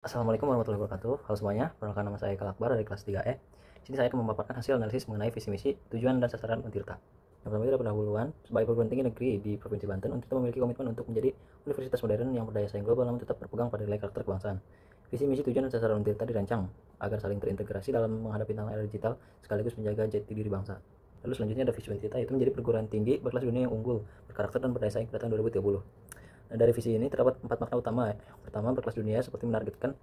Assalamualaikum warahmatullahi wabarakatuh. Halo semuanya, perkenalkan nama saya Eka Akbar dari kelas 3E. Sini saya akan memaparkan hasil analisis mengenai visi misi, tujuan dan sasaran Untirta. Yang pertama adalah pendahuluan. Sebagai perguruan tinggi negeri di Provinsi Banten, Untirta memiliki komitmen untuk menjadi universitas modern yang berdaya saing global namun tetap berpegang pada nilai karakter kebangsaan. Visi misi, tujuan dan sasaran Untirta dirancang agar saling terintegrasi dalam menghadapi tantangan era digital sekaligus menjaga jati diri bangsa. Lalu selanjutnya ada visi Untirta, itu menjadi perguruan tinggi berkelas dunia yang unggul, berkarakter dan berdaya saing pada tahun 2030. Nah, dari visi ini terdapat 4 makna utama. Pertama, berkelas dunia seperti menargetkan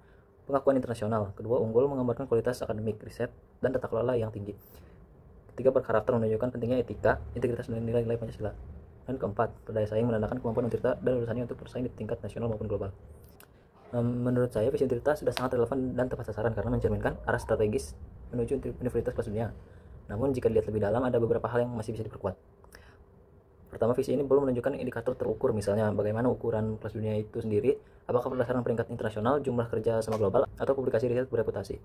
pengakuan internasional. Kedua, unggul menggambarkan kualitas akademik, riset, dan tata kelola yang tinggi. Ketiga, berkarakter menunjukkan pentingnya etika, integritas, dan nilai-nilai Pancasila. Dan keempat, berdaya saing menandakan kemampuan Untirta dan lulusannya untuk bersaing di tingkat nasional maupun global. Menurut saya, visi Untirta sudah sangat relevan dan tepat sasaran karena mencerminkan arah strategis menuju universitas kelas dunia. Namun, jika dilihat lebih dalam, ada beberapa hal yang masih bisa diperkuat. Pertama, visi ini belum menunjukkan indikator terukur, misalnya bagaimana ukuran kelas dunia itu sendiri, apakah berdasarkan peringkat internasional, jumlah kerja sama global, atau publikasi riset bereputasi.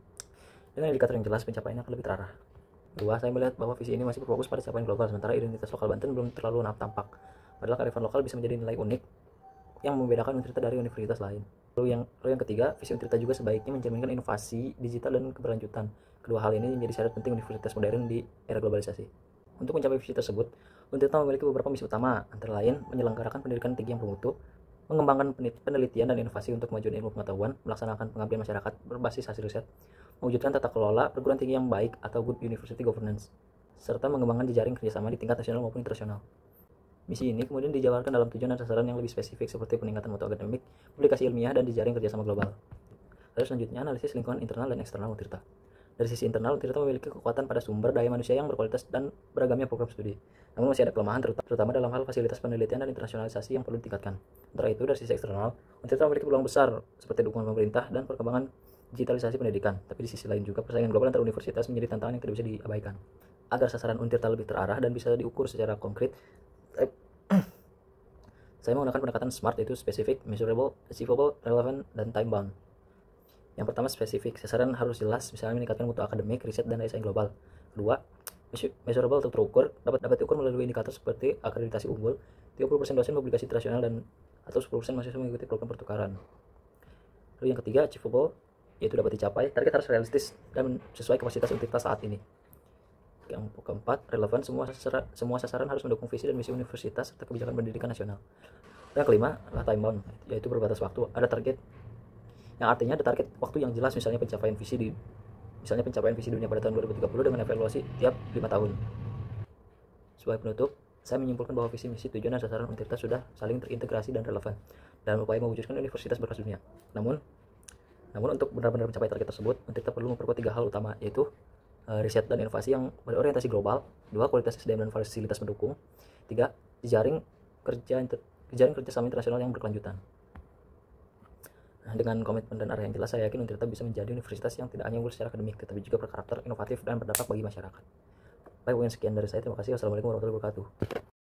Dengan indikator yang jelas, pencapaiannya akan lebih terarah. Kedua, saya melihat bahwa visi ini masih berfokus pada capaian global, sementara identitas lokal Banten belum terlalu tampak. Padahal kearifan lokal bisa menjadi nilai unik yang membedakan Untirta dari universitas lain. Lalu yang ketiga, visi Untirta juga sebaiknya mencerminkan inovasi digital dan keberlanjutan. Kedua hal ini menjadi syarat penting universitas modern di era globalisasi. Untuk mencapai visi tersebut, Untirta memiliki beberapa misi utama, antara lain menyelenggarakan pendidikan tinggi yang bermutu, mengembangkan penelitian dan inovasi untuk kemajuan ilmu pengetahuan, melaksanakan pengabdian masyarakat berbasis hasil riset, mewujudkan tata kelola perguruan tinggi yang baik atau good university governance, serta mengembangkan jejaring kerjasama di tingkat nasional maupun internasional. Misi ini kemudian dijabarkan dalam tujuan dan sasaran yang lebih spesifik seperti peningkatan mutu akademik, publikasi ilmiah, dan jejaring kerjasama global. Lalu selanjutnya analisis lingkungan internal dan eksternal Untirta. Dari sisi internal, Untirta memiliki kekuatan pada sumber daya manusia yang berkualitas dan beragamnya program studi. Namun masih ada kelemahan terutama dalam hal fasilitas penelitian dan internasionalisasi yang perlu ditingkatkan. Sementara itu, dari sisi eksternal, Untirta memiliki peluang besar seperti dukungan pemerintah dan perkembangan digitalisasi pendidikan. Tapi di sisi lain juga persaingan global antar universitas menjadi tantangan yang tidak bisa diabaikan. Agar sasaran Untirta lebih terarah dan bisa diukur secara konkret, saya menggunakan pendekatan SMART, yaitu specific, measurable, achievable, relevant, dan time bound. Yang pertama, spesifik. Sasaran harus jelas, misalnya meningkatkan mutu akademik, riset, dan daya saing global. Kedua, measurable atau terukur, dapat diukur melalui indikator seperti akreditasi unggul, 30% dosen publikasi internasional, dan atau 10% mahasiswa mengikuti program pertukaran. Lalu yang ketiga, achievable, yaitu dapat dicapai. Target harus realistis dan sesuai kapasitas universitas saat ini. Yang keempat, relevan, semua sasaran harus mendukung visi dan misi universitas serta kebijakan pendidikan nasional. Dan yang kelima adalah time bound, yaitu berbatas waktu. Ada target, yang artinya ada target waktu yang jelas, misalnya pencapaian visi dunia pada tahun 2030 dengan evaluasi tiap 5 tahun. Sebagai penutup, saya menyimpulkan bahwa visi misi, tujuan dan sasaran Untirta sudah saling terintegrasi dan relevan dalam upaya mewujudkan universitas berkelas dunia. Namun untuk benar-benar mencapai target tersebut, Untirta perlu memperkuat 3 hal utama, yaitu riset dan inovasi yang berorientasi global, 2, kualitas SDM dan fasilitas mendukung, 3, jejaring kerjasama internasional yang berkelanjutan. Dengan komitmen dan arah yang jelas, saya yakin Untirta bisa menjadi universitas yang tidak hanya unggul secara akademik, tetapi juga berkarakter, inovatif, dan berdampak bagi masyarakat. Baik, sekian dari saya. Terima kasih. Wassalamualaikum warahmatullahi wabarakatuh.